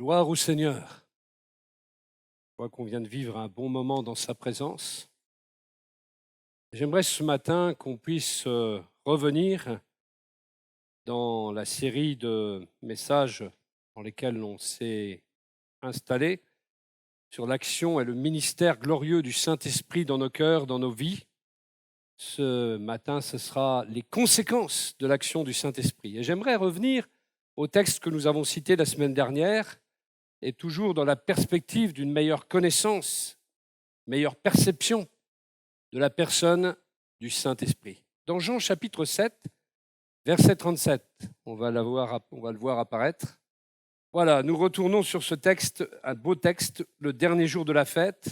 Gloire au Seigneur. Je crois qu'on vient de vivre un bon moment dans sa présence. J'aimerais ce matin qu'on puisse revenir dans la série de messages dans lesquels on s'est installé sur l'action et le ministère glorieux du Saint-Esprit dans nos cœurs, dans nos vies. Ce matin, ce sera les conséquences de l'action du Saint-Esprit. Et j'aimerais revenir au texte que nous avons cité la semaine dernière, et toujours dans la perspective d'une meilleure connaissance, meilleure perception de la personne du Saint-Esprit. Dans Jean chapitre 7, verset 37, on va le voir apparaître. Voilà, nous retournons sur ce texte, un beau texte, le dernier jour de la fête,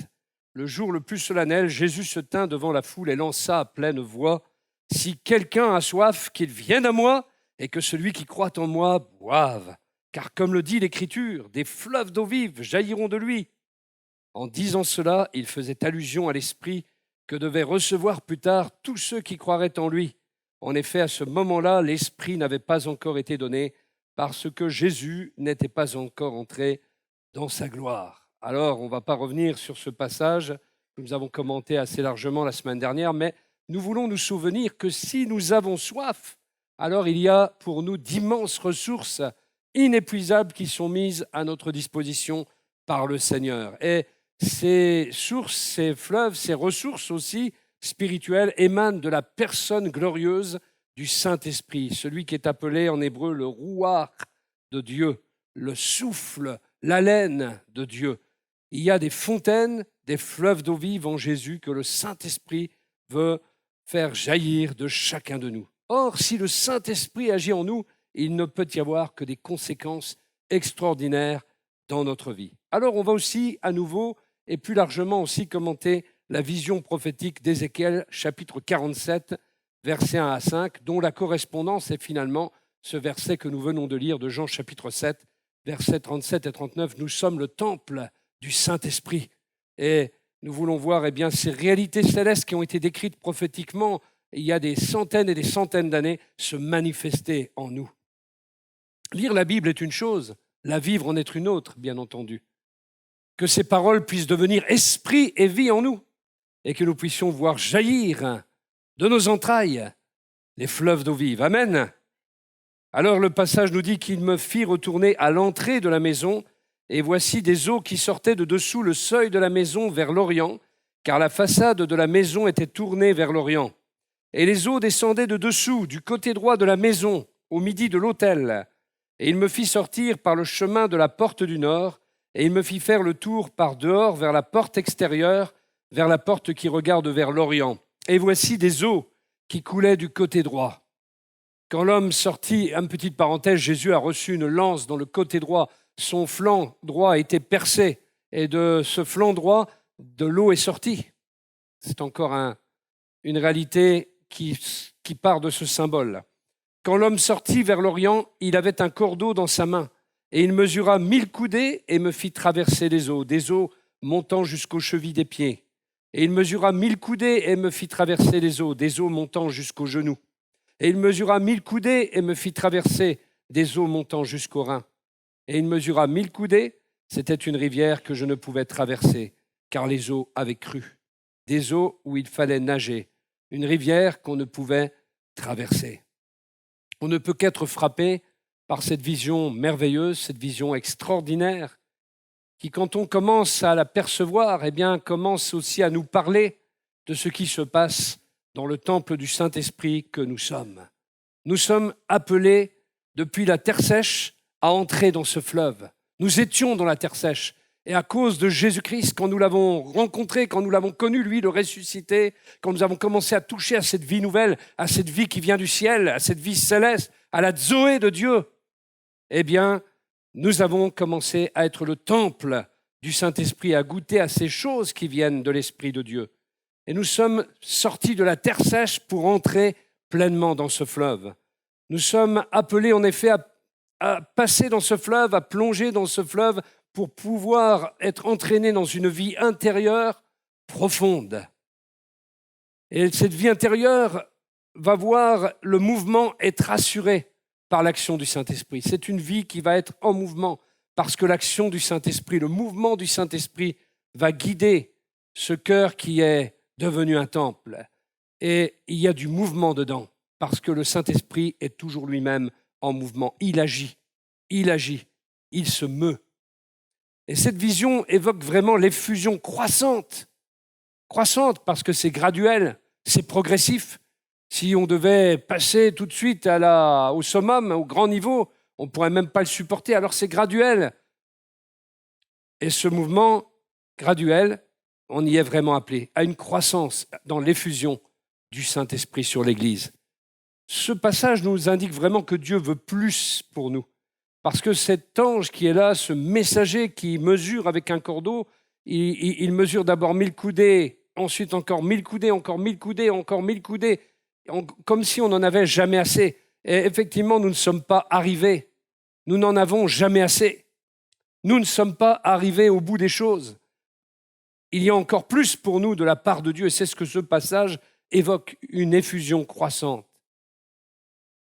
le jour le plus solennel. Jésus se tint devant la foule et lança à pleine voix : « Si quelqu'un a soif, qu'il vienne à moi, et que celui qui croit en moi boive. Car comme le dit l'Écriture, des fleuves d'eau vive jailliront de lui. » En disant cela, il faisait allusion à l'Esprit que devaient recevoir plus tard tous ceux qui croiraient en lui. En effet, à ce moment-là, l'Esprit n'avait pas encore été donné parce que Jésus n'était pas encore entré dans sa gloire. Alors, on ne va pas revenir sur ce passage que nous avons commenté assez largement la semaine dernière, mais nous voulons nous souvenir que si nous avons soif, alors il y a pour nous d'immenses ressources inépuisables qui sont mises à notre disposition par le Seigneur. Et ces sources, ces fleuves, ces ressources aussi spirituelles émanent de la personne glorieuse du Saint-Esprit, celui qui est appelé en hébreu le Ruach de Dieu, le souffle, l'haleine de Dieu. Il y a des fontaines, des fleuves d'eau vive en Jésus que le Saint-Esprit veut faire jaillir de chacun de nous. Or, si le Saint-Esprit agit en nous, il ne peut y avoir que des conséquences extraordinaires dans notre vie. Alors, on va aussi, à nouveau, et plus largement aussi, commenter la vision prophétique d'Ézéchiel, chapitre 47, versets 1 à 5, dont la correspondance est finalement ce verset que nous venons de lire de Jean, chapitre 7, versets 37 et 39. Nous sommes le temple du Saint-Esprit. Et nous voulons voir ces réalités célestes qui ont été décrites prophétiquement il y a des centaines et des centaines d'années se manifester en nous. Lire la Bible est une chose, la vivre en est une autre, bien entendu. Que ces paroles puissent devenir esprit et vie en nous et que nous puissions voir jaillir de nos entrailles les fleuves d'eau vive. Amen. Alors le passage nous dit qu'il me fit retourner à l'entrée de la maison et voici des eaux qui sortaient de dessous le seuil de la maison vers l'Orient, car la façade de la maison était tournée vers l'Orient. Et les eaux descendaient de dessous, du côté droit de la maison, au midi de l'autel. Et il me fit sortir par le chemin de la porte du nord, et il me fit faire le tour par dehors vers la porte extérieure, vers la porte qui regarde vers l'Orient. Et voici des eaux qui coulaient du côté droit. Quand l'homme sortit, une petite parenthèse, Jésus a reçu une lance dans le côté droit. Son flanc droit a été percé, et de ce flanc droit, de l'eau est sortie. C'est encore une réalité qui part de ce symbole. Quand l'homme sortit vers l'Orient, il avait un cordeau dans sa main, et il mesura 1000 coudées et me fit traverser des eaux montant jusqu'aux chevilles des pieds. Et il mesura 1000 coudées et me fit traverser des eaux montant jusqu'aux genoux. Et il mesura 1000 coudées et me fit traverser des eaux montant jusqu'aux reins. Et il mesura 1000 coudées, c'était une rivière que je ne pouvais traverser, car les eaux avaient cru. Des eaux où il fallait nager, une rivière qu'on ne pouvait traverser. On ne peut qu'être frappé par cette vision merveilleuse, cette vision extraordinaire, qui, quand on commence à la percevoir, commence aussi à nous parler de ce qui se passe dans le temple du Saint-Esprit que nous sommes. Nous sommes appelés, depuis la terre sèche, à entrer dans ce fleuve. Nous étions dans la terre sèche. Et à cause de Jésus-Christ, quand nous l'avons rencontré, quand nous l'avons connu, lui, le ressuscité, quand nous avons commencé à toucher à cette vie nouvelle, à cette vie qui vient du ciel, à cette vie céleste, à la Zoé de Dieu, nous avons commencé à être le temple du Saint-Esprit, à goûter à ces choses qui viennent de l'Esprit de Dieu. Et nous sommes sortis de la terre sèche pour entrer pleinement dans ce fleuve. Nous sommes appelés en effet à passer dans ce fleuve, à plonger dans ce fleuve pour pouvoir être entraînés dans une vie intérieure profonde. Et cette vie intérieure va voir le mouvement être assuré par l'action du Saint-Esprit. C'est une vie qui va être en mouvement parce que l'action du Saint-Esprit, le mouvement du Saint-Esprit va guider ce cœur qui est devenu un temple. Et il y a du mouvement dedans, parce que le Saint-Esprit est toujours lui-même en mouvement. Il agit, il se meut. Et cette vision évoque vraiment l'effusion croissante parce que c'est graduel, c'est progressif. Si on devait passer tout de suite au summum, au grand niveau, on ne pourrait même pas le supporter. Alors c'est graduel. Et ce mouvement graduel, on y est vraiment appelé à une croissance dans l'effusion du Saint-Esprit sur l'Église. Ce passage nous indique vraiment que Dieu veut plus pour nous. Parce que cet ange qui est là, ce messager qui mesure avec un cordeau, il mesure d'abord 1000 coudées, ensuite encore 1000 coudées, encore 1000 coudées, encore 1000 coudées, comme si on n'en avait jamais assez. Et effectivement, nous ne sommes pas arrivés. Nous n'en avons jamais assez. Nous ne sommes pas arrivés au bout des choses. Il y a encore plus pour nous de la part de Dieu, et c'est ce que ce passage évoque, une effusion croissante,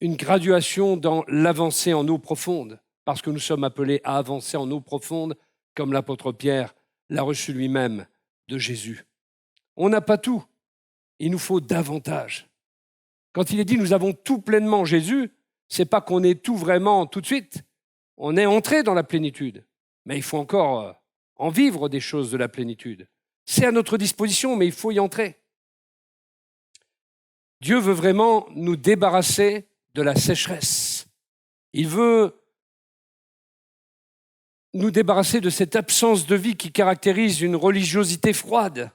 une graduation dans l'avancée en eau profonde, parce que nous sommes appelés à avancer en eau profonde, comme l'apôtre Pierre l'a reçu lui-même de Jésus. On n'a pas tout, il nous faut davantage. Quand il est dit « nous avons tout pleinement Jésus », ce n'est pas qu'on ait tout vraiment tout de suite, on est entré dans la plénitude, mais il faut encore en vivre des choses de la plénitude. C'est à notre disposition, mais il faut y entrer. Dieu veut vraiment nous débarrasser de la sécheresse. Il veut nous débarrasser de cette absence de vie qui caractérise une religiosité froide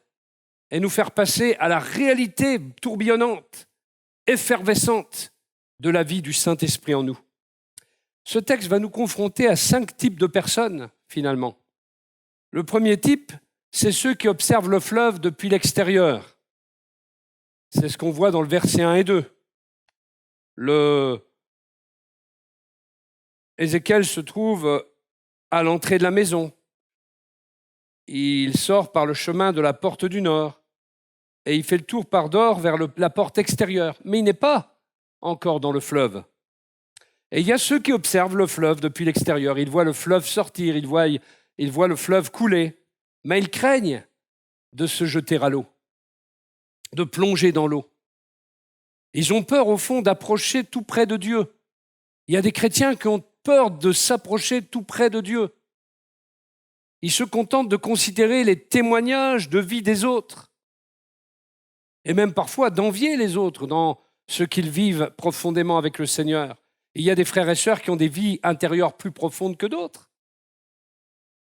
et nous faire passer à la réalité tourbillonnante, effervescente de la vie du Saint-Esprit en nous. Ce texte va nous confronter à 5 types de personnes, finalement. Le premier type, c'est ceux qui observent le fleuve depuis l'extérieur. C'est ce qu'on voit dans le verset 1 et 2. Ézéchiel se trouve à l'entrée de la maison. Il sort par le chemin de la porte du nord et il fait le tour par dehors vers la porte extérieure. Mais il n'est pas encore dans le fleuve. Et il y a ceux qui observent le fleuve depuis l'extérieur. Ils voient le fleuve sortir, ils voient le fleuve couler, mais ils craignent de se jeter à l'eau, de plonger dans l'eau. Ils ont peur, au fond, d'approcher tout près de Dieu. Il y a des chrétiens qui ont peur de s'approcher tout près de Dieu. Ils se contentent de considérer les témoignages de vie des autres et même parfois d'envier les autres dans ce qu'ils vivent profondément avec le Seigneur. Il y a des frères et sœurs qui ont des vies intérieures plus profondes que d'autres.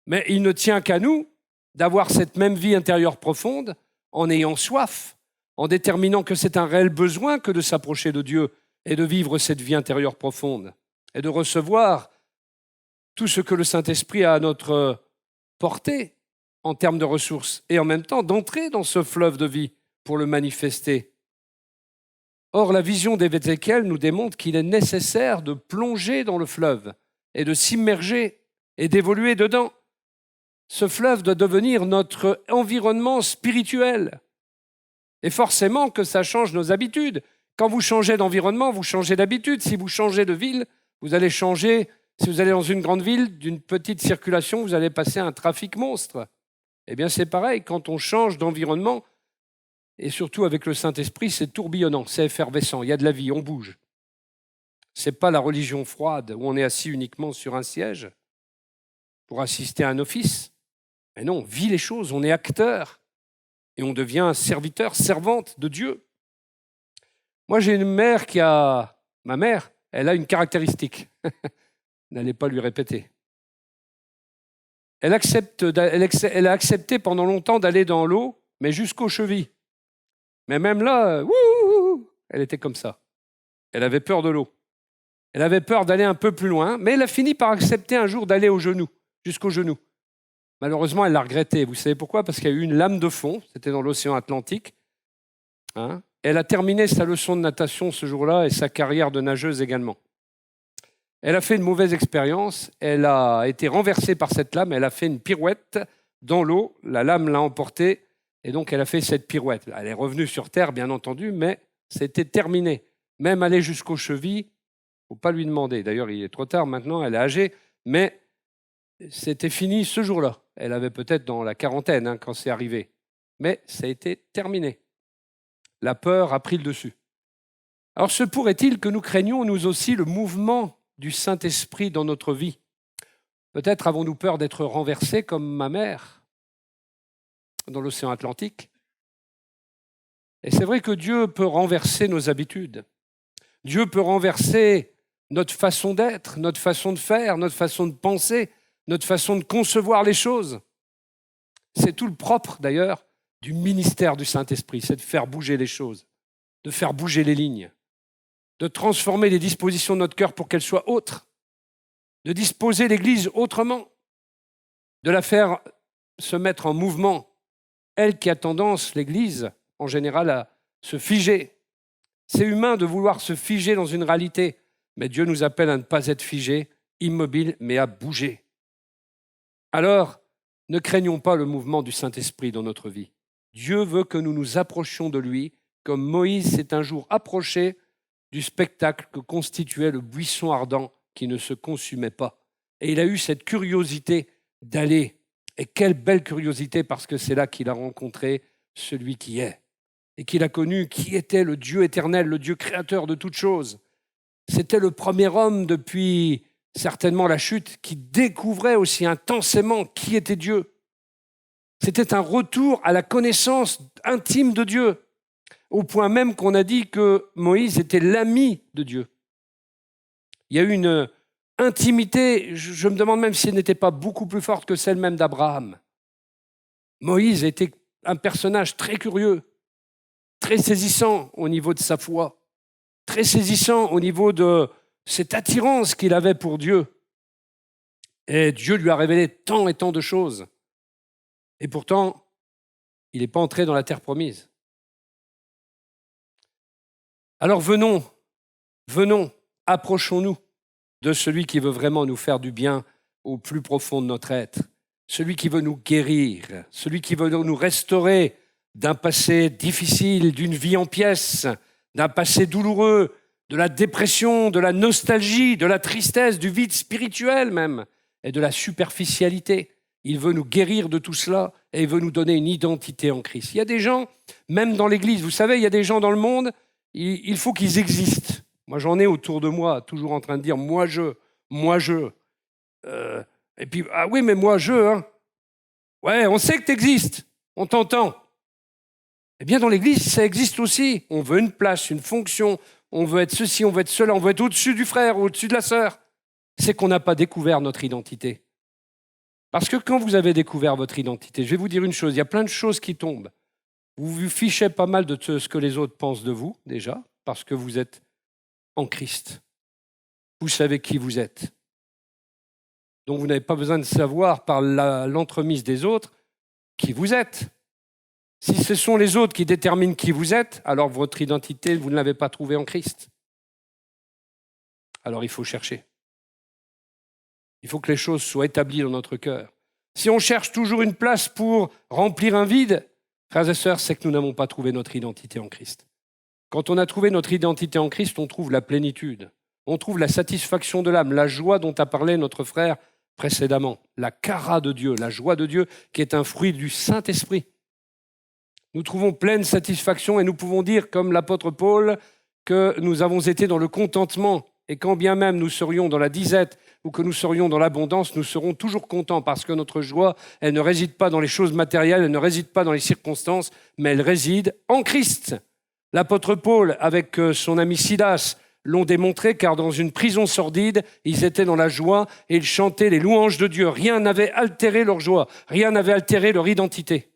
Mais il ne tient qu'à nous d'avoir cette même vie intérieure profonde en ayant soif, en déterminant que c'est un réel besoin que de s'approcher de Dieu et de vivre cette vie intérieure profonde et de recevoir tout ce que le Saint-Esprit a à notre portée en termes de ressources et en même temps d'entrer dans ce fleuve de vie pour le manifester. Or, la vision d'Ézéchiel nous démontre qu'il est nécessaire de plonger dans le fleuve et de s'immerger et d'évoluer dedans. Ce fleuve doit devenir notre environnement spirituel. Et forcément que ça change nos habitudes. Quand vous changez d'environnement, vous changez d'habitude. Si vous changez de ville, vous allez changer. Si vous allez dans une grande ville, d'une petite circulation, vous allez passer à un trafic monstre. Eh bien, c'est pareil, quand on change d'environnement, et surtout avec le Saint-Esprit, c'est tourbillonnant, c'est effervescent, il y a de la vie, on bouge. Ce n'est pas la religion froide où on est assis uniquement sur un siège pour assister à un office. Mais non, on vit les choses, on est acteur et on devient serviteur, servante de Dieu. Moi, j'ai une mère ma mère, elle a une caractéristique. N'allez pas lui répéter. Elle a accepté pendant longtemps d'aller dans l'eau, mais jusqu'aux chevilles. Mais même là, elle était comme ça. Elle avait peur de l'eau. Elle avait peur d'aller un peu plus loin, mais elle a fini par accepter un jour d'aller jusqu'aux genoux. Malheureusement, elle l'a regretté. Vous savez pourquoi ? Parce qu'il y a eu une lame de fond, c'était dans l'océan Atlantique. Elle a terminé sa leçon de natation ce jour-là et sa carrière de nageuse également. Elle a fait une mauvaise expérience, elle a été renversée par cette lame, elle a fait une pirouette dans l'eau, la lame l'a emportée, et donc elle a fait cette pirouette. Elle est revenue sur terre, bien entendu, mais c'était terminé. Même aller jusqu'aux chevilles, il ne faut pas lui demander. D'ailleurs, il est trop tard maintenant, elle est âgée, mais c'était fini ce jour-là. Elle avait peut-être dans la quarantaine quand c'est arrivé. Mais ça a été terminé. La peur a pris le dessus. Alors se pourrait-il que nous craignions nous aussi le mouvement du Saint-Esprit dans notre vie? Peut-être avons-nous peur d'être renversés comme ma mère dans l'océan Atlantique. Et c'est vrai que Dieu peut renverser nos habitudes. Dieu peut renverser notre façon d'être, notre façon de faire, notre façon de penser, notre façon de concevoir les choses. C'est tout le propre, d'ailleurs, du ministère du Saint-Esprit, c'est de faire bouger les choses, de faire bouger les lignes, de transformer les dispositions de notre cœur pour qu'elles soient autres, de disposer l'Église autrement, de la faire se mettre en mouvement. Elle qui a tendance, l'Église, en général, à se figer. C'est humain de vouloir se figer dans une réalité, mais Dieu nous appelle à ne pas être figés, immobiles, mais à bouger. Alors, ne craignons pas le mouvement du Saint-Esprit dans notre vie. Dieu veut que nous nous approchions de lui, comme Moïse s'est un jour approché du spectacle que constituait le buisson ardent qui ne se consumait pas. Et il a eu cette curiosité d'aller. Et quelle belle curiosité, parce que c'est là qu'il a rencontré celui qui est. Et qu'il a connu qui était le Dieu éternel, le Dieu créateur de toutes choses. C'était le premier homme depuis certainement la chute qui découvrait aussi intensément qui était Dieu. C'était un retour à la connaissance intime de Dieu, au point même qu'on a dit que Moïse était l'ami de Dieu. Il y a eu une intimité, je me demande même si elle n'était pas beaucoup plus forte que celle même d'Abraham. Moïse était un personnage très curieux, très saisissant au niveau de sa foi, très saisissant au niveau de cette attirance qu'il avait pour Dieu. Et Dieu lui a révélé tant et tant de choses. Et pourtant, il n'est pas entré dans la terre promise. Alors venons, approchons-nous de celui qui veut vraiment nous faire du bien au plus profond de notre être, celui qui veut nous guérir, celui qui veut nous restaurer d'un passé difficile, d'une vie en pièces, d'un passé douloureux, de la dépression, de la nostalgie, de la tristesse, du vide spirituel même, et de la superficialité. Il veut nous guérir de tout cela et il veut nous donner une identité en Christ. Il y a des gens, même dans l'Église, vous savez, il y a des gens dans le monde, il faut qu'ils existent. Moi, j'en ai autour de moi, toujours en train de dire « moi, je ». Et puis, ah oui, mais moi, je. Ouais, on sait que tu existes, on t'entend. Eh bien, dans l'Église, ça existe aussi. On veut une place, une fonction, on veut être ceci, on veut être cela, on veut être au-dessus du frère, au-dessus de la sœur. C'est qu'on n'a pas découvert notre identité. Parce que quand vous avez découvert votre identité, je vais vous dire une chose, il y a plein de choses qui tombent. Vous vous fichez pas mal de ce que les autres pensent de vous, déjà, parce que vous êtes en Christ. Vous savez qui vous êtes. Donc vous n'avez pas besoin de savoir par l'entremise des autres qui vous êtes. Si ce sont les autres qui déterminent qui vous êtes, alors votre identité, vous ne l'avez pas trouvée en Christ. Alors il faut chercher. Il faut que les choses soient établies dans notre cœur. Si on cherche toujours une place pour remplir un vide, frères et sœurs, c'est que nous n'avons pas trouvé notre identité en Christ. Quand on a trouvé notre identité en Christ, on trouve la plénitude. On trouve la satisfaction de l'âme, la joie dont a parlé notre frère précédemment, la chara de Dieu, la joie de Dieu qui est un fruit du Saint-Esprit. Nous trouvons pleine satisfaction et nous pouvons dire, comme l'apôtre Paul, que nous avons été dans le contentement et quand bien même nous serions dans la disette ou que nous serions dans l'abondance, nous serons toujours contents parce que notre joie, elle ne réside pas dans les choses matérielles, elle ne réside pas dans les circonstances, mais elle réside en Christ. L'apôtre Paul, avec son ami Silas, l'ont démontré car dans une prison sordide, ils étaient dans la joie et ils chantaient les louanges de Dieu. Rien n'avait altéré leur joie, rien n'avait altéré leur identité.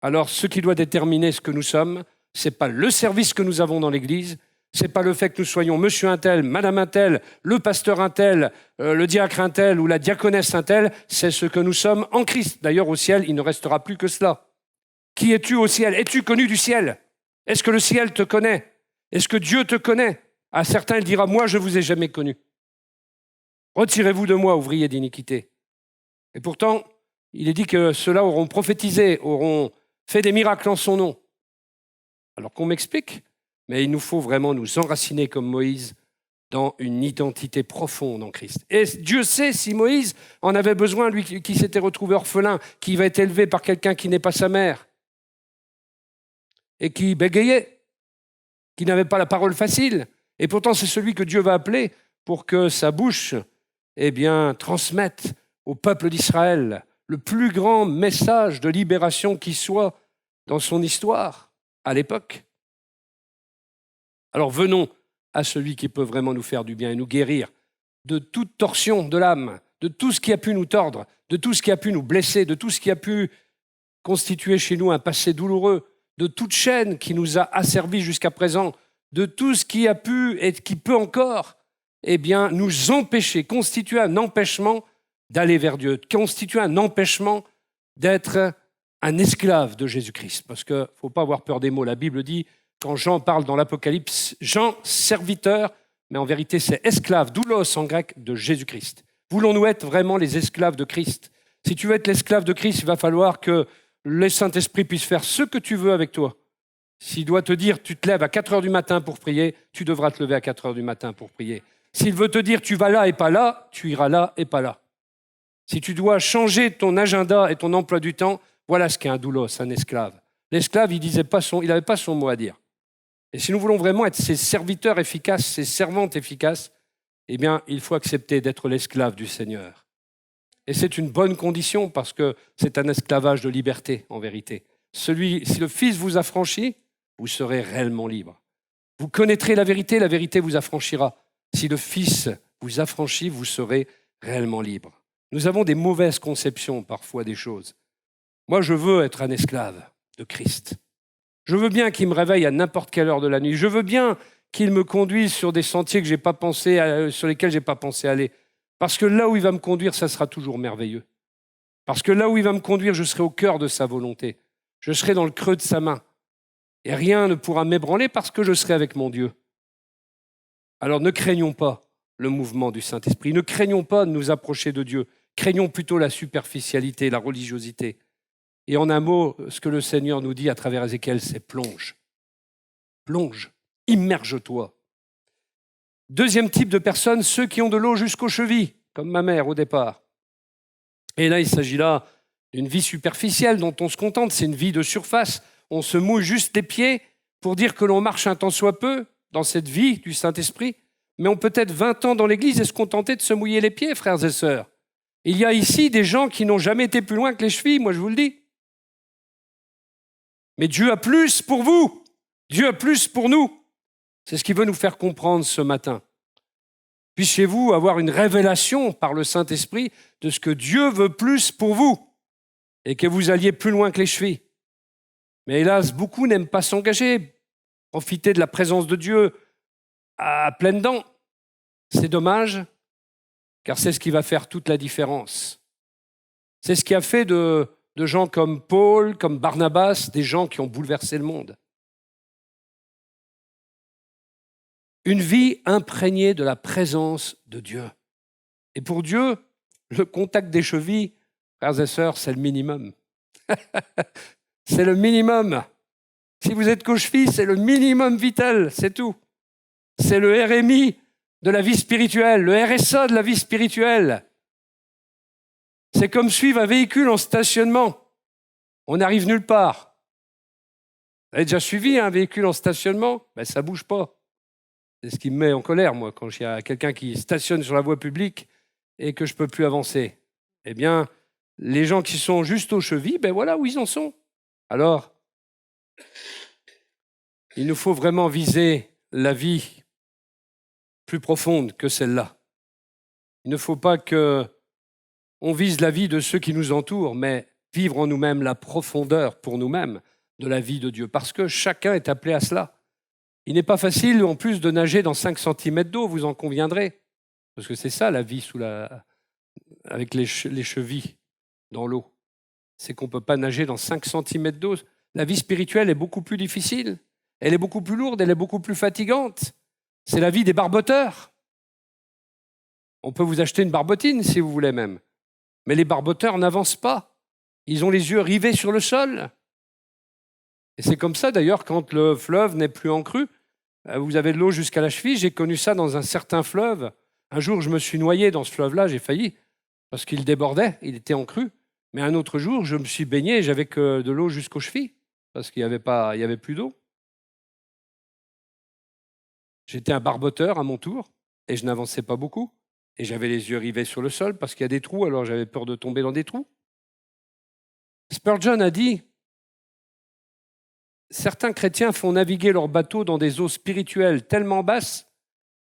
Alors, ce qui doit déterminer ce que nous sommes, ce n'est pas le service que nous avons dans l'Église, ce n'est pas le fait que nous soyons monsieur un tel, madame un tel, le pasteur un tel, le diacre un tel ou la diaconesse un tel, c'est ce que nous sommes en Christ. D'ailleurs, au ciel, il ne restera plus que cela. Qui es-tu au ciel? Es-tu connu du ciel? Est-ce que le ciel te connaît? Est-ce que Dieu te connaît? À certains, il dira, moi, je ne vous ai jamais connu. Retirez-vous de moi, ouvriers d'iniquité. Et pourtant, il est dit que ceux-là auront prophétisé, auront fait des miracles en son nom. Alors qu'on m'explique, mais il nous faut vraiment nous enraciner comme Moïse dans une identité profonde en Christ. Et Dieu sait si Moïse en avait besoin, lui qui s'était retrouvé orphelin, qui va être élevé par quelqu'un qui n'est pas sa mère et qui bégayait, qui n'avait pas la parole facile. Et pourtant, c'est celui que Dieu va appeler pour que sa bouche transmette au peuple d'Israël le plus grand message de libération qui soit dans son histoire à l'époque. Alors venons à celui qui peut vraiment nous faire du bien et nous guérir de toute torsion de l'âme, de tout ce qui a pu nous tordre, de tout ce qui a pu nous blesser, de tout ce qui a pu constituer chez nous un passé douloureux, de toute chaîne qui nous a asservis jusqu'à présent, de tout ce qui a pu et qui peut encore nous empêcher, constituer un empêchement d'aller vers Dieu, constituer un empêchement d'être un esclave de Jésus-Christ. Parce qu'il ne faut pas avoir peur des mots. La Bible dit, quand Jean parle dans l'Apocalypse, Jean, serviteur, mais en vérité c'est esclave, doulos en grec, de Jésus-Christ. Voulons-nous être vraiment les esclaves de Christ? Si tu veux être l'esclave de Christ, il va falloir que le Saint-Esprit puisse faire ce que tu veux avec toi. S'il doit te dire, tu te lèves à 4 heures du matin pour prier, tu devras te lever à 4 heures du matin pour prier. S'il veut te dire, tu vas là et pas là, tu iras là et pas là. Si tu dois changer ton agenda et ton emploi du temps, voilà ce qu'est un doulos, un esclave. L'esclave, il n'avait pas son mot à dire. Et si nous voulons vraiment être ses serviteurs efficaces, ses servantes efficaces, il faut accepter d'être l'esclave du Seigneur. Et c'est une bonne condition parce que c'est un esclavage de liberté, en vérité. Si le Fils vous affranchit, vous serez réellement libre. Vous connaîtrez la vérité vous affranchira. Si le Fils vous affranchit, vous serez réellement libre. Nous avons des mauvaises conceptions parfois des choses. Moi, je veux être un esclave de Christ. Je veux bien qu'il me réveille à n'importe quelle heure de la nuit. Je veux bien qu'il me conduise sur des sentiers sur lesquels je n'ai pas pensé aller. Parce que là où il va me conduire, ça sera toujours merveilleux. Parce que là où il va me conduire, je serai au cœur de sa volonté. Je serai dans le creux de sa main. Et rien ne pourra m'ébranler parce que je serai avec mon Dieu. Alors ne craignons pas le mouvement du Saint-Esprit. Ne craignons pas de nous approcher de Dieu. Craignons plutôt la superficialité, la religiosité. Et en un mot, ce que le Seigneur nous dit à travers Ézéchiel, c'est plonge. Plonge, immerge-toi. Deuxième type de personnes, ceux qui ont de l'eau jusqu'aux chevilles, comme ma mère au départ. Et là, il s'agit là d'une vie superficielle dont on se contente, c'est une vie de surface. On se mouille juste les pieds pour dire que l'on marche un tant soit peu dans cette vie du Saint-Esprit. Mais on peut être 20 ans dans l'Église et se contenter de se mouiller les pieds, frères et sœurs. Il y a ici des gens qui n'ont jamais été plus loin que les chevilles, moi je vous le dis. Mais Dieu a plus pour vous. Dieu a plus pour nous. C'est ce qu'il veut nous faire comprendre ce matin. Puissiez-vous avoir une révélation par le Saint-Esprit de ce que Dieu veut plus pour vous et que vous alliez plus loin que les chevilles. Mais hélas, beaucoup n'aiment pas s'engager, profiter de la présence de Dieu à pleines dents. C'est dommage, car c'est ce qui va faire toute la différence. C'est ce qui a fait de gens comme Paul, comme Barnabas, des gens qui ont bouleversé le monde. Une vie imprégnée de la présence de Dieu. Et pour Dieu, le contact des chevilles, frères et sœurs, c'est le minimum. C'est le minimum. Si vous êtes qu'aux chevilles, c'est le minimum vital, c'est tout. C'est le RMI de la vie spirituelle, le RSA de la vie spirituelle. C'est comme suivre un véhicule en stationnement. On n'arrive nulle part. Vous avez déjà suivi un véhicule en stationnement? Ça ne bouge pas. C'est ce qui me met en colère, moi, quand il y a quelqu'un qui stationne sur la voie publique et que je ne peux plus avancer. Eh bien, les gens qui sont juste aux chevilles, voilà où ils en sont. Alors, il nous faut vraiment viser la vie plus profonde que celle-là. Il ne faut pas qu'on vise la vie de ceux qui nous entourent, mais vivre en nous-mêmes la profondeur pour nous-mêmes de la vie de Dieu, parce que chacun est appelé à cela. Il n'est pas facile, en plus, de nager dans 5 cm d'eau, vous en conviendrez, parce que c'est ça la vie avec les chevilles dans l'eau. C'est qu'on ne peut pas nager dans 5 cm d'eau. La vie spirituelle est beaucoup plus difficile, elle est beaucoup plus lourde, elle est beaucoup plus fatigante. C'est la vie des barboteurs. On peut vous acheter une barbotine si vous voulez même. Mais les barboteurs n'avancent pas. Ils ont les yeux rivés sur le sol. Et c'est comme ça d'ailleurs quand le fleuve n'est plus en crue. Vous avez de l'eau jusqu'à la cheville. J'ai connu ça dans un certain fleuve. Un jour, je me suis noyé dans ce fleuve-là, j'ai failli, parce qu'il débordait, il était en crue. Mais un autre jour, je me suis baigné et j'avais que de l'eau jusqu'aux chevilles, parce qu'il n'y avait plus d'eau. J'étais un barboteur à mon tour, et je n'avançais pas beaucoup. Et j'avais les yeux rivés sur le sol, parce qu'il y a des trous, alors j'avais peur de tomber dans des trous. Spurgeon a dit, certains chrétiens font naviguer leur bateau dans des eaux spirituelles tellement basses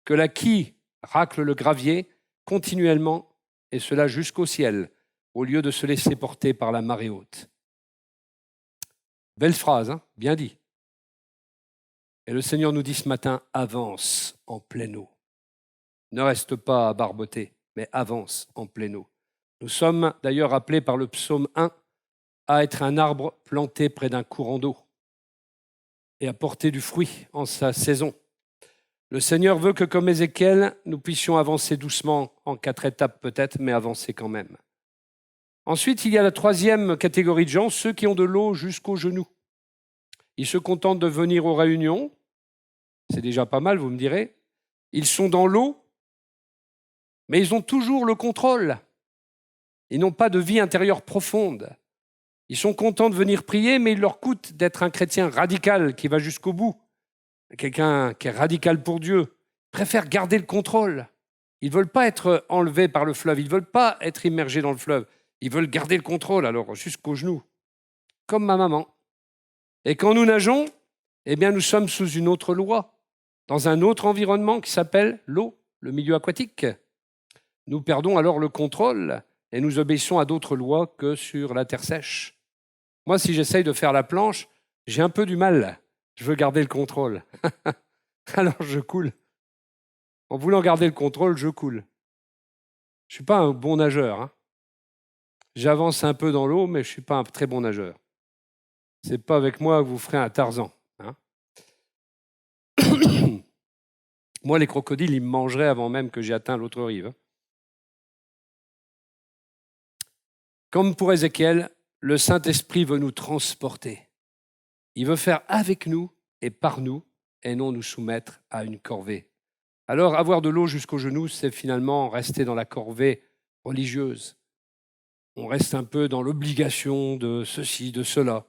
que la quille racle le gravier continuellement, et cela jusqu'au ciel, au lieu de se laisser porter par la marée haute. Belle phrase, hein, bien dit. Et le Seigneur nous dit ce matin, avance en pleine eau. Ne reste pas à barboter, mais avance en pleine eau. Nous sommes d'ailleurs appelés par le psaume 1 à être un arbre planté près d'un courant d'eau et à porter du fruit en sa saison. Le Seigneur veut que, comme Ézéchiel, nous puissions avancer doucement, en 4 étapes peut-être, mais avancer quand même. Ensuite, il y a la troisième catégorie de gens, ceux qui ont de l'eau jusqu'aux genoux. Ils se contentent de venir aux réunions, c'est déjà pas mal, vous me direz. Ils sont dans l'eau, mais ils ont toujours le contrôle. Ils n'ont pas de vie intérieure profonde. Ils sont contents de venir prier, mais il leur coûte d'être un chrétien radical qui va jusqu'au bout. Quelqu'un qui est radical pour Dieu, préfère garder le contrôle. Ils ne veulent pas être enlevés par le fleuve, ils ne veulent pas être immergés dans le fleuve. Ils veulent garder le contrôle, alors jusqu'aux genoux, comme ma maman. Et quand nous nageons, eh bien, nous sommes sous une autre loi, dans un autre environnement qui s'appelle l'eau, le milieu aquatique. Nous perdons alors le contrôle et nous obéissons à d'autres lois que sur la terre sèche. Moi, si j'essaye de faire la planche, j'ai un peu du mal. Je veux garder le contrôle. Alors je coule. En voulant garder le contrôle, je coule. Je ne suis pas un bon nageur. Hein. J'avance un peu dans l'eau, mais je ne suis pas un très bon nageur. Ce n'est pas avec moi que vous ferez un Tarzan. Hein. Moi, les crocodiles, ils me mangeraient avant même que j'aie atteint l'autre rive. Comme pour Ézéchiel, le Saint-Esprit veut nous transporter. Il veut faire avec nous et par nous, et non nous soumettre à une corvée. Alors, avoir de l'eau jusqu'aux genoux, c'est finalement rester dans la corvée religieuse. On reste un peu dans l'obligation de ceci, de cela.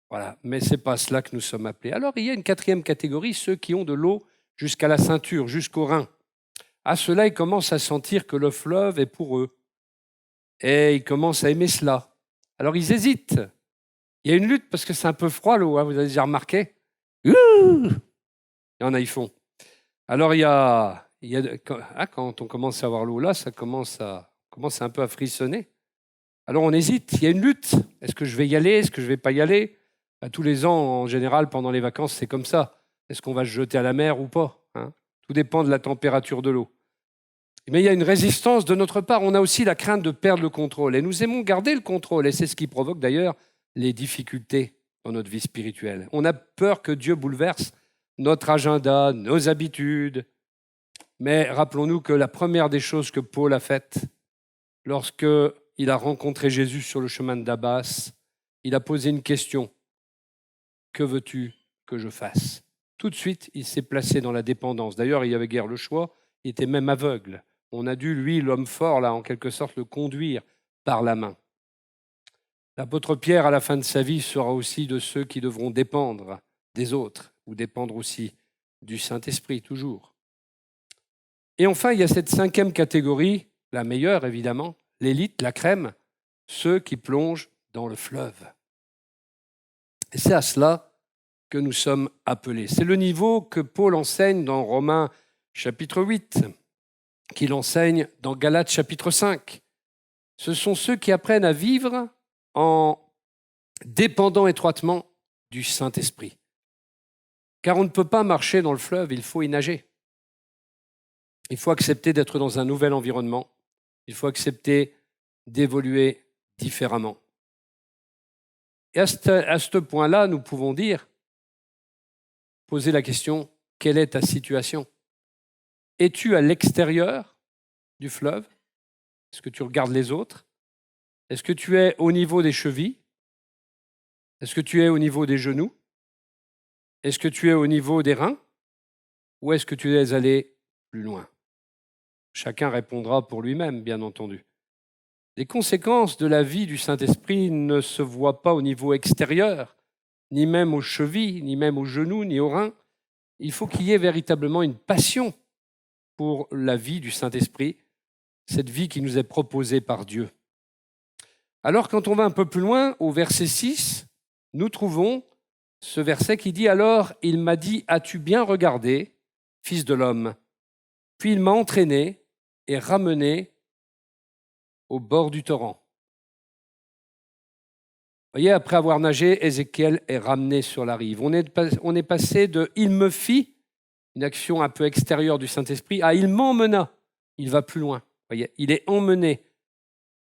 Voilà, mais ce n'est pas cela que nous sommes appelés. Alors, il y a une quatrième catégorie, ceux qui ont de l'eau jusqu'à la ceinture, jusqu'au rein. À cela, ils commencent à sentir que le fleuve est pour eux. Et ils commencent à aimer cela. Alors, ils hésitent. Il y a une lutte parce que c'est un peu froid l'eau, hein, vous avez déjà remarqué. Il y en a, ils font. Alors, quand on commence à avoir l'eau là, ça commence un peu à frissonner. Alors, on hésite, il y a une lutte. Est-ce que je vais y aller? Est-ce que je ne vais pas y aller? Tous les ans, en général, pendant les vacances, c'est comme ça. Est-ce qu'on va se jeter à la mer ou pas? Tout dépend de la température de l'eau. Mais il y a une résistance de notre part. On a aussi la crainte de perdre le contrôle. Et nous aimons garder le contrôle. Et c'est ce qui provoque d'ailleurs les difficultés dans notre vie spirituelle. On a peur que Dieu bouleverse notre agenda, nos habitudes. Mais rappelons-nous que la première des choses que Paul a faites, lorsqu'il a rencontré Jésus sur le chemin de Damas, il a posé une question. Que veux-tu que je fasse? Tout de suite, il s'est placé dans la dépendance. D'ailleurs, il n'y avait guère le choix. Il était même aveugle. On a dû, lui, l'homme fort, là, en quelque sorte, le conduire par la main. L'apôtre Pierre, à la fin de sa vie, sera aussi de ceux qui devront dépendre des autres, ou dépendre aussi du Saint-Esprit, toujours. Et enfin, il y a cette cinquième catégorie, la meilleure évidemment, l'élite, la crème, ceux qui plongent dans le fleuve. Et c'est à cela que nous sommes appelés. C'est le niveau que Paul enseigne dans Romains chapitre 8, qu'il enseigne dans Galates chapitre 5. Ce sont ceux qui apprennent à vivre en dépendant étroitement du Saint-Esprit. Car on ne peut pas marcher dans le fleuve, il faut y nager. Il faut accepter d'être dans un nouvel environnement. Il faut accepter d'évoluer différemment. Et à ce point-là, nous pouvons poser la question, quelle est ta situation? Es-tu à l'extérieur du fleuve? Est-ce que tu regardes les autres? Est-ce que tu es au niveau des chevilles? Est-ce que tu es au niveau des genoux? Est-ce que tu es au niveau des reins? ou est-ce que tu es allé plus loin? Chacun répondra pour lui-même, bien entendu. Les conséquences de la vie du Saint-Esprit ne se voient pas au niveau extérieur, ni même aux chevilles, ni même aux genoux, ni aux reins. Il faut qu'il y ait véritablement une passion pour la vie du Saint-Esprit, cette vie qui nous est proposée par Dieu. Alors, quand on va un peu plus loin, au verset 6, nous trouvons ce verset qui dit « Alors, il m'a dit, as-tu bien regardé, fils de l'homme ?» Puis il m'a entraîné et ramené au bord du torrent. Vous voyez, après avoir nagé, Ézéchiel est ramené sur la rive. On est passé de « il me fit », une action un peu extérieure du Saint-Esprit, à « il m'emmena ». Il va plus loin. Vous voyez, il est emmené.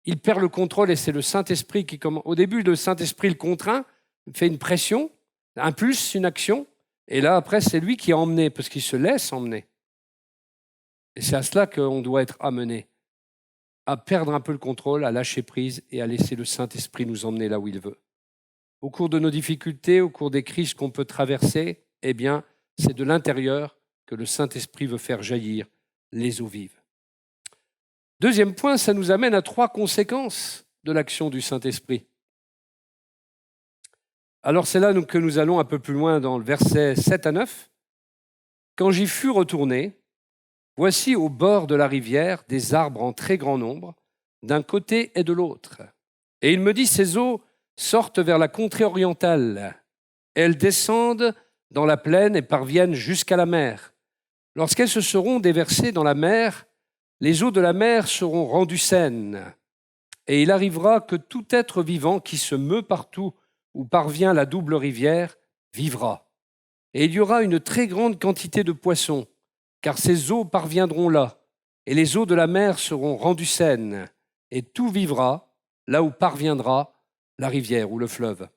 Il perd le contrôle et c'est le Saint-Esprit qui commence. Au début, le Saint-Esprit le contraint, fait une pression, impulse une action, et là, après, c'est lui qui est emmené, parce qu'il se laisse emmener. Et c'est à cela qu'on doit être amené, à perdre un peu le contrôle, à lâcher prise et à laisser le Saint-Esprit nous emmener là où il veut. Au cours de nos difficultés, au cours des crises qu'on peut traverser, eh bien, c'est de l'intérieur que le Saint-Esprit veut faire jaillir les eaux vives. Deuxième point, ça nous amène à 3 conséquences de l'action du Saint-Esprit. Alors c'est là que nous allons un peu plus loin dans le verset 7 à 9. « Quand j'y fus retourné, voici au bord de la rivière des arbres en très grand nombre, d'un côté et de l'autre. Et il me dit, ces eaux sortent vers la contrée orientale. Elles descendent dans la plaine et parviennent jusqu'à la mer. Lorsqu'elles se seront déversées dans la mer, les eaux de la mer seront rendues saines. Et il arrivera que tout être vivant qui se meut partout où parvient la double rivière vivra. Et il y aura une très grande quantité de poissons, car ces eaux parviendront là, et les eaux de la mer seront rendues saines, et tout vivra là où parviendra la rivière ou le fleuve. »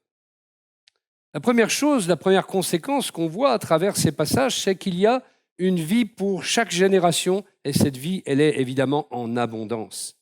La première chose, la première conséquence qu'on voit à travers ces passages, c'est qu'il y a une vie pour chaque génération, et cette vie, elle est évidemment en abondance.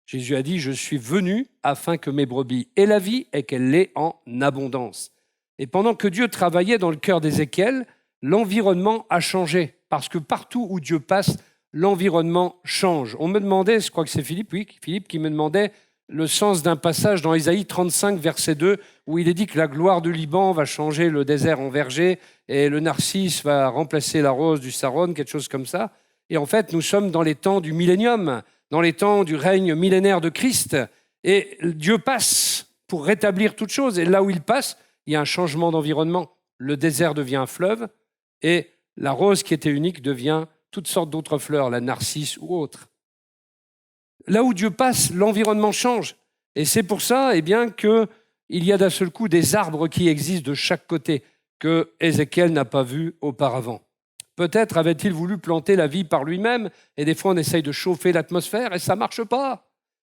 Jésus a dit « Je suis venu afin que mes brebis aient la vie et qu'elle l'ait en abondance. » Et pendant que Dieu travaillait dans le cœur d'Ézéchiel, l'environnement a changé, parce que partout où Dieu passe, l'environnement change. On me demandait, je crois que c'est Philippe, oui, Philippe qui me demandait le sens d'un passage dans Ésaïe 35, verset 2, où il est dit que la gloire du Liban va changer le désert en verger et le narcisse va remplacer la rose du Saron, quelque chose comme ça. Et en fait, nous sommes dans les temps du millénium, dans les temps du règne millénaire de Christ. Et Dieu passe pour rétablir toute chose. Et là où il passe, il y a un changement d'environnement. Le désert devient un fleuve et la rose qui était unique devient toutes sortes d'autres fleurs, la narcisse ou autre. Là où Dieu passe, l'environnement change. Et c'est pour ça qu'il y a d'un seul coup des arbres qui existent de chaque côté que Ézéchiel n'a pas vu auparavant. Peut-être avait-il voulu planter la vie par lui-même, et des fois on essaye de chauffer l'atmosphère et ça ne marche pas.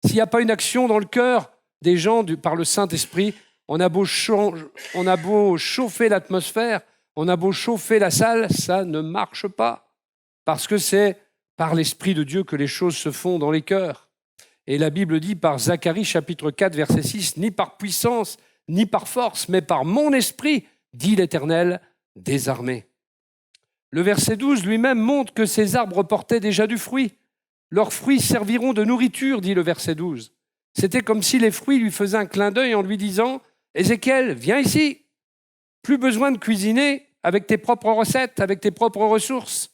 S'il n'y a pas une action dans le cœur des gens par le Saint-Esprit, on a beau chauffer l'atmosphère, on a beau chauffer la salle, ça ne marche pas. Parce que c'est par l'Esprit de Dieu que les choses se font dans les cœurs. Et la Bible dit par Zacharie chapitre 4, verset 6, « Ni par puissance, ni par force, mais par mon esprit, dit l'Éternel des armées. » Le verset 12 lui-même montre que ces arbres portaient déjà du fruit. « Leurs fruits serviront de nourriture, dit le verset 12. » C'était comme si les fruits lui faisaient un clin d'œil en lui disant « Ézéchiel, viens ici. Plus besoin de cuisiner avec tes propres recettes, avec tes propres ressources.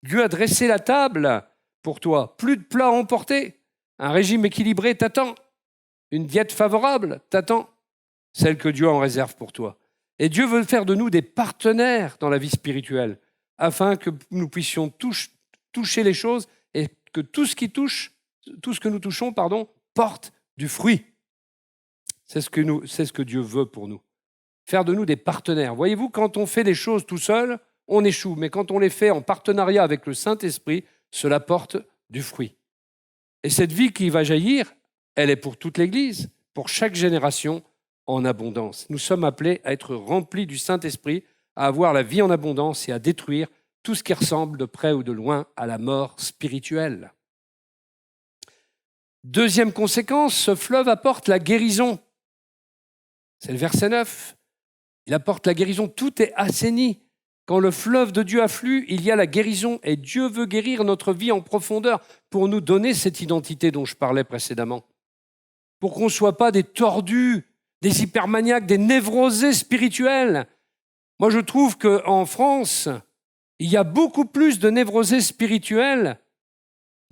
Dieu a dressé la table pour toi. Plus de plats à emporter. Un régime équilibré t'attend. Une diète favorable t'attend. Celle que Dieu en réserve pour toi. Et Dieu veut faire de nous des partenaires dans la vie spirituelle afin que nous puissions toucher les choses et que tout ce que nous touchons, porte du fruit. C'est ce que Dieu veut pour nous. Faire de nous des partenaires. Voyez-vous, quand on fait des choses tout seul, on échoue. Mais quand on les fait en partenariat avec le Saint-Esprit, cela porte du fruit. Et cette vie qui va jaillir, elle est pour toute l'Église, pour chaque génération en abondance. Nous sommes appelés à être remplis du Saint-Esprit, à avoir la vie en abondance et à détruire tout ce qui ressemble de près ou de loin à la mort spirituelle. Deuxième conséquence, ce fleuve apporte la guérison. C'est le verset 9. Il apporte la guérison, tout est assaini. Quand le fleuve de Dieu afflue, il y a la guérison et Dieu veut guérir notre vie en profondeur pour nous donner cette identité dont je parlais précédemment. Pour qu'on ne soit pas des tordus, des hypermaniaques, des névrosés spirituels. Moi, je trouve qu'en France, il y a beaucoup plus de névrosés spirituels,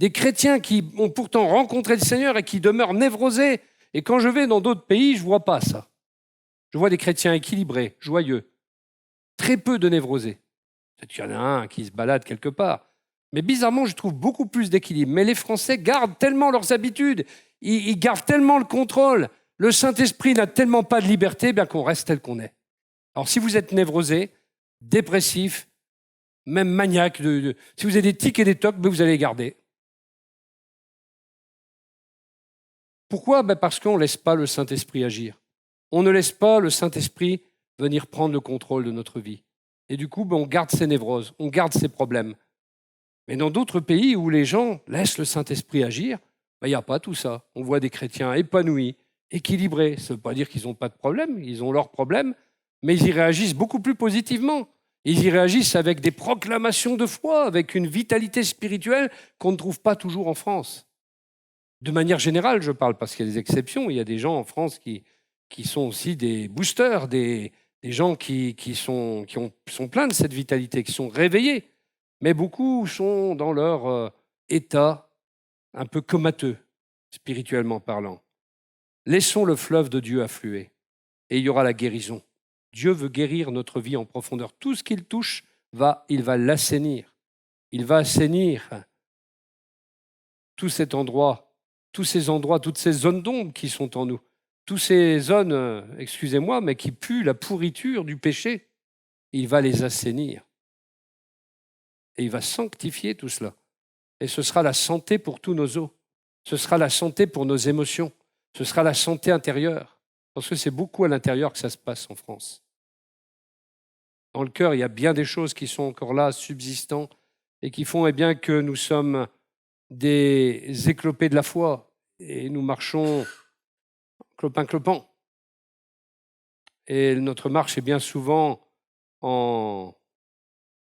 des chrétiens qui ont pourtant rencontré le Seigneur et qui demeurent névrosés. Et quand je vais dans d'autres pays, je ne vois pas ça. Je vois des chrétiens équilibrés, joyeux. Très peu de névrosés. Peut-être qu'il y en a un qui se balade quelque part. Mais bizarrement, je trouve beaucoup plus d'équilibre. Mais les Français gardent tellement leurs habitudes, ils gardent tellement le contrôle. Le Saint-Esprit n'a tellement pas de liberté, bien qu'on reste tel qu'on est. Alors si vous êtes névrosé, dépressif, même maniaque, si vous avez des tics et des tocs, vous allez les garder. Pourquoi ? Parce qu'on ne laisse pas le Saint-Esprit agir. On ne laisse pas le Saint-Esprit venir prendre le contrôle de notre vie. Et du coup, on garde ses névroses, on garde ses problèmes. Mais dans d'autres pays où les gens laissent le Saint-Esprit agir, il n'y a pas tout ça. On voit des chrétiens épanouis, équilibrés. Ça ne veut pas dire qu'ils n'ont pas de problème, ils ont leurs problèmes, mais ils y réagissent beaucoup plus positivement. Ils y réagissent avec des proclamations de foi, avec une vitalité spirituelle qu'on ne trouve pas toujours en France. De manière générale, je parle, parce qu'il y a des exceptions. Il y a des gens en France qui sont aussi des boosters, des gens qui sont pleins de cette vitalité, qui sont réveillés. Mais beaucoup sont dans leur état un peu comateux, spirituellement parlant. Laissons le fleuve de Dieu affluer et il y aura la guérison. Dieu veut guérir notre vie en profondeur. Tout ce qu'il touche, il va l'assainir. Il va assainir tout cet endroit, tous ces endroits, toutes ces zones d'ombre qui sont en nous. Toutes ces zones, excusez-moi, mais qui puent la pourriture du péché. Il va les assainir. Et il va sanctifier tout cela. Et ce sera la santé pour tous nos os. Ce sera la santé pour nos émotions. Ce sera la santé intérieure. Parce que c'est beaucoup à l'intérieur que ça se passe en France. Dans le cœur, il y a bien des choses qui sont encore là, subsistant, et qui font bien que nous sommes des éclopés de la foi. Et nous marchons clopin-clopant. Et notre marche est bien souvent en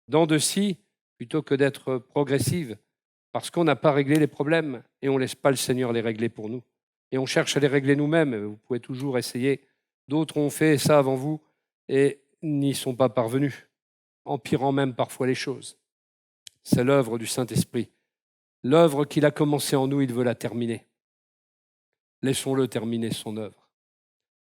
dents de scie plutôt que d'être progressive, parce qu'on n'a pas réglé les problèmes et on ne laisse pas le Seigneur les régler pour nous. Et on cherche à les régler nous-mêmes. Vous pouvez toujours essayer. D'autres ont fait ça avant vous et n'y sont pas parvenus, empirant même parfois les choses. C'est l'œuvre du Saint-Esprit. L'œuvre qu'il a commencée en nous, il veut la terminer. Laissons-le terminer son œuvre.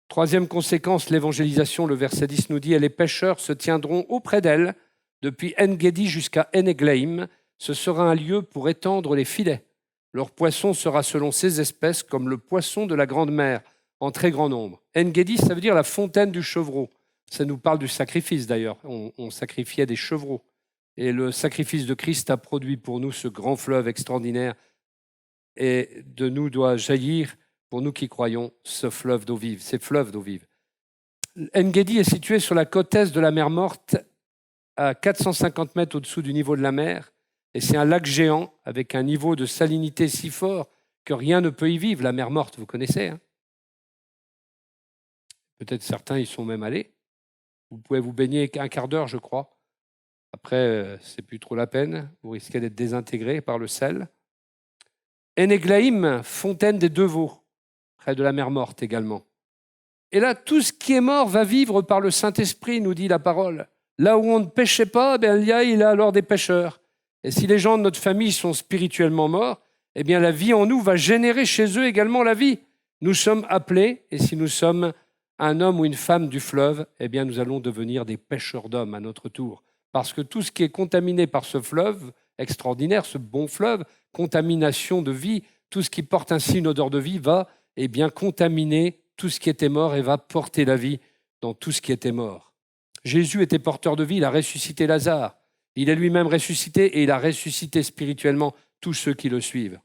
Troisième conséquence, l'évangélisation, le verset 10 nous dit « Et les pêcheurs se tiendront auprès d'elle, depuis En-Gedi jusqu'à En-Eglaim. Ce sera un lieu pour étendre les filets. Leur poisson sera selon ses espèces, comme le poisson de la grande mer, en très grand nombre. » En-Gedi, ça veut dire la fontaine du chevreau. Ça nous parle du sacrifice d'ailleurs. On sacrifiait des chevreaux. Et le sacrifice de Christ a produit pour nous ce grand fleuve extraordinaire. Et de nous doit jaillir, pour nous qui croyons, ce fleuve d'eau vive, ces fleuves d'eau vive. En-Gedi est situé sur la côte est de la mer Morte, à 450 mètres au-dessous du niveau de la mer. Et c'est un lac géant avec un niveau de salinité si fort que rien ne peut y vivre. La mer Morte, vous connaissez, hein ? Peut-être certains y sont même allés. Vous pouvez vous baigner un quart d'heure, je crois. Après, c'est plus trop la peine. Vous risquez d'être désintégré par le sel. En-Eglaim, fontaine des deux veaux, près de la mer Morte également. Et là, tout ce qui est mort va vivre par le Saint-Esprit, nous dit la parole. Là où on ne pêchait pas, il y a alors des pêcheurs. Et si les gens de notre famille sont spirituellement morts, la vie en nous va générer chez eux également la vie. Nous sommes appelés, et si nous sommes un homme ou une femme du fleuve, nous allons devenir des pêcheurs d'hommes à notre tour. Parce que tout ce qui est contaminé par ce fleuve extraordinaire, ce bon fleuve, contamination de vie, tout ce qui porte ainsi une odeur de vie va contaminer tout ce qui était mort et va porter la vie dans tout ce qui était mort. Jésus était porteur de vie, il a ressuscité Lazare. Il est lui-même ressuscité et il a ressuscité spirituellement tous ceux qui le suivent.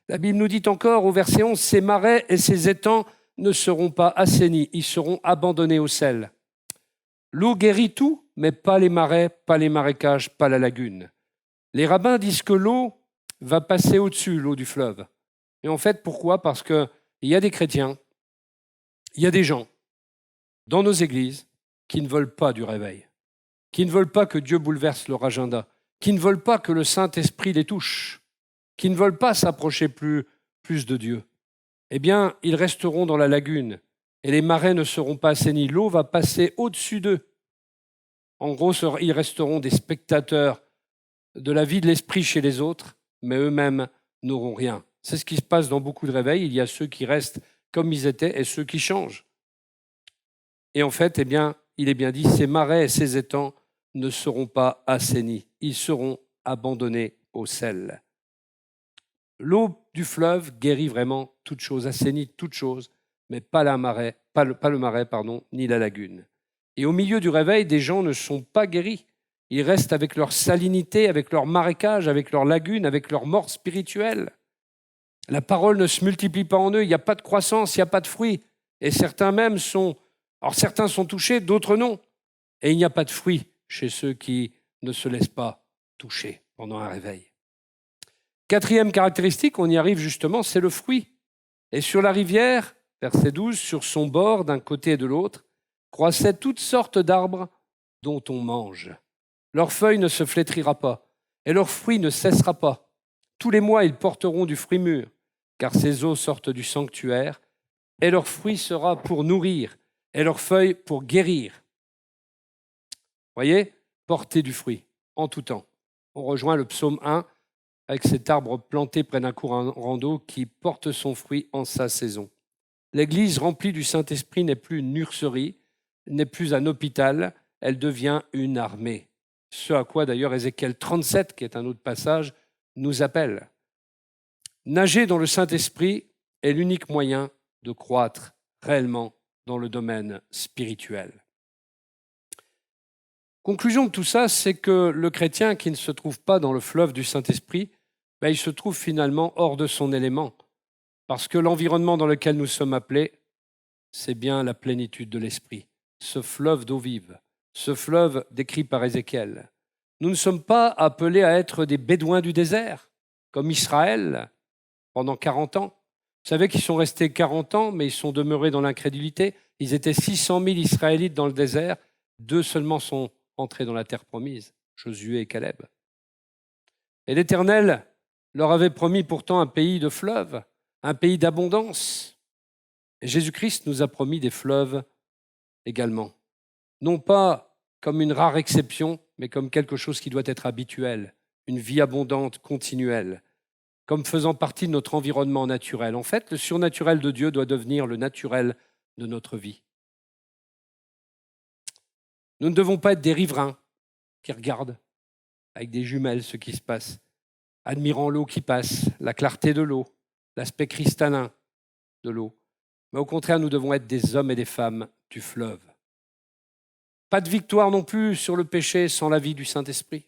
La Bible nous dit encore au verset 11, « Ces marais et ces étangs ne seront pas assainis, ils seront abandonnés au sel. » L'eau guérit tout, mais pas les marais, pas les marécages, pas la lagune. Les rabbins disent que l'eau va passer au-dessus, l'eau du fleuve. Et en fait, pourquoi ? Parce qu'il y a des chrétiens, il y a des gens dans nos églises qui ne veulent pas du réveil. qui ne veulent pas que Dieu bouleverse leur agenda, qui ne veulent pas que le Saint-Esprit les touche, qui ne veulent pas s'approcher plus de Dieu, eh bien, ils resteront dans la lagune et les marais ne seront pas assainis. L'eau va passer au-dessus d'eux. En gros, ils resteront des spectateurs de la vie de l'esprit chez les autres, mais eux-mêmes n'auront rien. C'est ce qui se passe dans beaucoup de réveils. Il y a ceux qui restent comme ils étaient et ceux qui changent. Et en fait, eh bien, il est bien dit, ces marais et ces étangs ne seront pas assainis. Ils seront abandonnés au sel. L'eau du fleuve guérit vraiment toute chose, assainit toute chose, mais pas le marais, ni la lagune. Et au milieu du réveil, des gens ne sont pas guéris. Ils restent avec leur salinité, avec leur marécage, avec leur lagune, avec leur mort spirituelle. La parole ne se multiplie pas en eux, il n'y a pas de croissance, il n'y a pas de fruits. Et certains même sont... Alors certains sont touchés, d'autres non. Et il n'y a pas de fruits chez ceux qui ne se laissent pas toucher pendant un réveil. Quatrième caractéristique, on y arrive justement, c'est le fruit. Et sur la rivière, verset 12, sur son bord, d'un côté et de l'autre, croissaient toutes sortes d'arbres dont on mange. Leur feuille ne se flétrira pas, et leur fruit ne cessera pas. Tous les mois, ils porteront du fruit mûr, car ces eaux sortent du sanctuaire, et leur fruit sera pour nourrir, et leur feuille pour guérir. Voyez, porter du fruit en tout temps. On rejoint le psaume 1 avec cet arbre planté près d'un courant d'eau qui porte son fruit en sa saison. L'Église remplie du Saint-Esprit n'est plus une nurserie, n'est plus un hôpital, elle devient une armée. Ce à quoi d'ailleurs Ézéchiel 37, qui est un autre passage, nous appelle. Nager dans le Saint-Esprit est l'unique moyen de croître réellement dans le domaine spirituel. Conclusion de tout ça, c'est que le chrétien qui ne se trouve pas dans le fleuve du Saint-Esprit, il se trouve finalement hors de son élément, parce que l'environnement dans lequel nous sommes appelés, c'est bien la plénitude de l'Esprit, ce fleuve d'eau vive, ce fleuve décrit par Ézéchiel. Nous ne sommes pas appelés à être des bédouins du désert, comme Israël, pendant 40 ans. Vous savez qu'ils sont restés 40 ans, mais ils sont demeurés dans l'incrédulité. Ils étaient 600 000 Israélites dans le désert, 2 seulement sont entrés dans la terre promise, Josué et Caleb. Et l'Éternel leur avait promis pourtant un pays de fleuves, un pays d'abondance. Et Jésus-Christ nous a promis des fleuves également. Non pas comme une rare exception, mais comme quelque chose qui doit être habituel, une vie abondante, continuelle, comme faisant partie de notre environnement naturel. En fait, le surnaturel de Dieu doit devenir le naturel de notre vie. Nous ne devons pas être des riverains qui regardent avec des jumelles ce qui se passe, admirant l'eau qui passe, la clarté de l'eau, l'aspect cristallin de l'eau. Mais au contraire, nous devons être des hommes et des femmes du fleuve. Pas de victoire non plus sur le péché sans la vie du Saint-Esprit.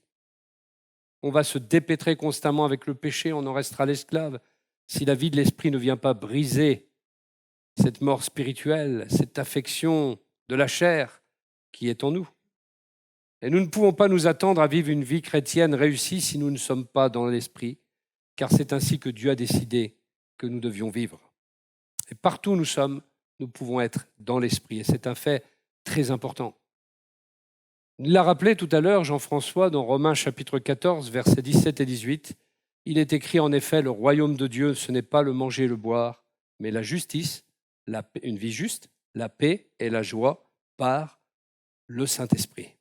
On va se dépêtrer constamment avec le péché, on en restera l'esclave. Si la vie de l'Esprit ne vient pas briser cette mort spirituelle, cette affection de la chair qui est en nous. Et nous ne pouvons pas nous attendre à vivre une vie chrétienne réussie si nous ne sommes pas dans l'Esprit, car c'est ainsi que Dieu a décidé que nous devions vivre. Et partout où nous sommes, nous pouvons être dans l'Esprit, et c'est un fait très important. Il l'a rappelé tout à l'heure, Jean-François, dans Romains chapitre 14, versets 17 et 18. Il est écrit en effet, le royaume de Dieu, ce n'est pas le manger et le boire, mais la justice, la paix, une vie juste, la paix et la joie par le Saint-Esprit.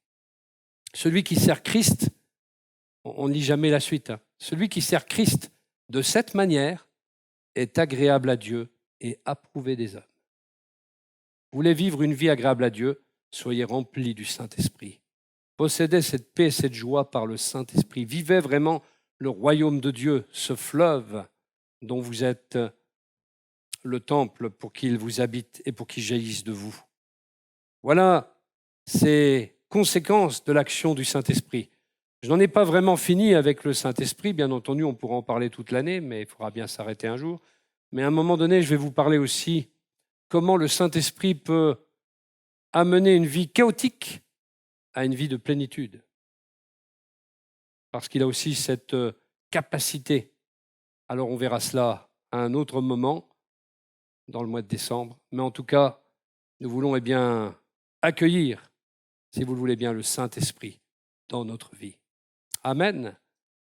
Celui qui sert Christ, on ne lit jamais la suite, celui qui sert Christ de cette manière est agréable à Dieu et approuvé des hommes. Vous voulez vivre une vie agréable à Dieu, soyez remplis du Saint-Esprit. Possédez cette paix et cette joie par le Saint-Esprit. Vivez vraiment le royaume de Dieu, ce fleuve dont vous êtes le temple pour qu'il vous habite et pour qu'il jaillisse de vous. Voilà ces conséquences de l'action du Saint-Esprit. Je n'en ai pas vraiment fini avec le Saint-Esprit. Bien entendu, on pourra en parler toute l'année, mais il faudra bien s'arrêter un jour. Mais à un moment donné, je vais vous parler aussi comment le Saint-Esprit peut amener une vie chaotique à une vie de plénitude. Parce qu'il a aussi cette capacité. Alors on verra cela à un autre moment, dans le mois de décembre. Mais en tout cas, nous voulons accueillir si vous le voulez bien, le Saint-Esprit dans notre vie. Amen.